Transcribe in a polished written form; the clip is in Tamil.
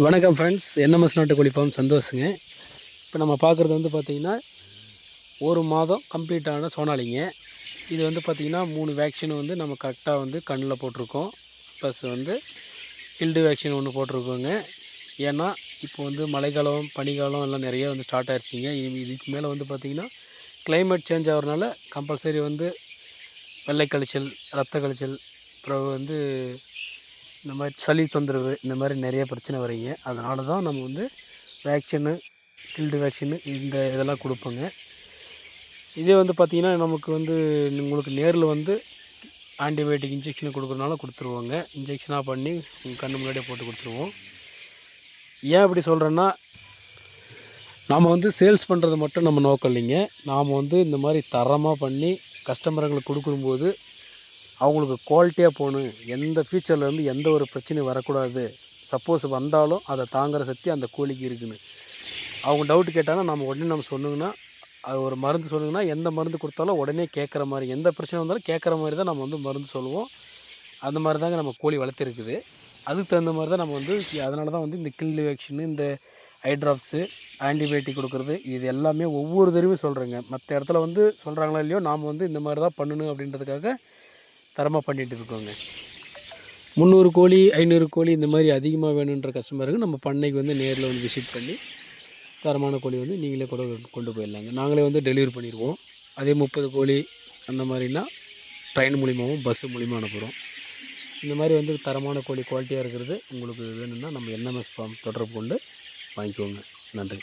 வணக்கம் ஃப்ரெண்ட்ஸ், என்எம்எஸ் நாட்டுக்கோழி ஃபார்ம் சந்தோஷங்க. இப்போ நம்ம பார்க்குறது வந்து பார்த்திங்கன்னா ஒரு மாதம் கம்ப்ளீட்டான சோனாலிங்க. இது வந்து பார்த்திங்கன்னா 3 வேக்சின் வந்து நம்ம கரெக்டாக வந்து கண்ணில் போட்டிருக்கோம். ப்ளஸ் வந்து ஹில்டு வேக்சின் ஒன்று போட்டிருக்கோங்க. ஏன்னா இப்போ வந்து மழைக்காலம் பனிக்காலம் எல்லாம் நிறைய வந்து ஸ்டார்ட் ஆகிடுச்சிங்க. இதுக்கு மேலே வந்து பார்த்திங்கன்னா கிளைமேட் சேஞ்ச் ஆகிறதுனால கம்பல்சரி வந்து வெள்ளை கழிச்சல், ரத்த கழிச்சல், அப்புறம் வந்து இந்த மாதிரி சளி தொந்தரவு, இந்த மாதிரி நிறைய பிரச்சனை வரீங்க. அதனால தான் நம்ம வந்து வேக்சினு, ஃபீல்டு வேக்சினு இந்த இதெல்லாம் கொடுப்போங்க. இதே வந்து பார்த்திங்கன்னா நமக்கு வந்து உங்களுக்கு நேரில் வந்து ஆன்டிபயோட்டிக் இன்ஜெக்ஷன் கொடுக்குறதுனால கொடுத்துருவோங்க. இன்ஜெக்ஷனாக பண்ணி உங்கள் கண்ணு முன்னாடியே போட்டு கொடுத்துருவோம். ஏன் அப்படி சொல்கிறேன்னா, நாம் வந்து சேல்ஸ் பண்ணுறது மட்டும் நம்ம நோக்கம் இல்லைங்க. நாம் வந்து இந்த மாதிரி தரமாக பண்ணி கஸ்டமர்களுக்கு கொடுக்கும்போது அவங்களுக்கு குவாலிட்டியாக போகணும், எந்த ஃபியூச்சரில் வந்து எந்த ஒரு பிரச்சனையும் வரக்கூடாது, சப்போஸ் வந்தாலும் அதை தாங்குகிற சக்தி அந்த கோழிக்கு இருக்குன்னு அவங்க டவுட் கேட்டாங்கன்னா நம்ம உடனே நம்ம சொன்னோங்கன்னா, அது ஒரு மருந்து சொன்னோங்கன்னா எந்த மருந்து கொடுத்தாலும் உடனே கேட்குற மாதிரி, எந்த பிரச்சனை வந்தாலும் கேட்குற மாதிரி தான் நம்ம வந்து மருந்து சொல்லுவோம். அந்த மாதிரி தாங்க நம்ம கோழி வளர்த்துருக்குது. அதுக்கு தகுந்த மாதிரி தான் நம்ம வந்து அதனால தான் வந்து இந்த கில் வேக்சினு, இந்த ஐ ட்ராப்ஸு, ஆன்டிபயோட்டிக் கொடுக்குறது, இது எல்லாமே ஒவ்வொரு தடவையும் சொல்கிறேங்க. மற்ற இடத்துல வந்து சொல்கிறாங்களோ இல்லையோ, நாம் வந்து இந்த மாதிரி தான் பண்ணணும் அப்படின்றதுக்காக தரமாக பண்ணிகிட்டு இருக்கோங்க. 300 கோழி 500 கோழி இந்த மாதிரி அதிகமாக வேணுன்ற கஸ்டமருக்கு நம்ம பண்ணைக்கு வந்து நேரில் வந்து விசிட் பண்ணி தரமான கோழி வந்து நீங்களே கூட கொண்டு போயிடலாங்க. நாங்களே வந்து டெலிவரி பண்ணிடுவோம். அதே 30 கோழி அந்த மாதிரினா ட்ரெயின் மூலிமாவும் பஸ்ஸு மூலிமா அனுப்புகிறோம். இந்த மாதிரி வந்து தரமான கோழி குவாலிட்டியாக இருக்கிறது உங்களுக்கு வேணும்னா நம்ம என்எம்எஸ் ஃபார்ம் தொடர்பு கொண்டு வாங்கிக்கோங்க. நன்றி.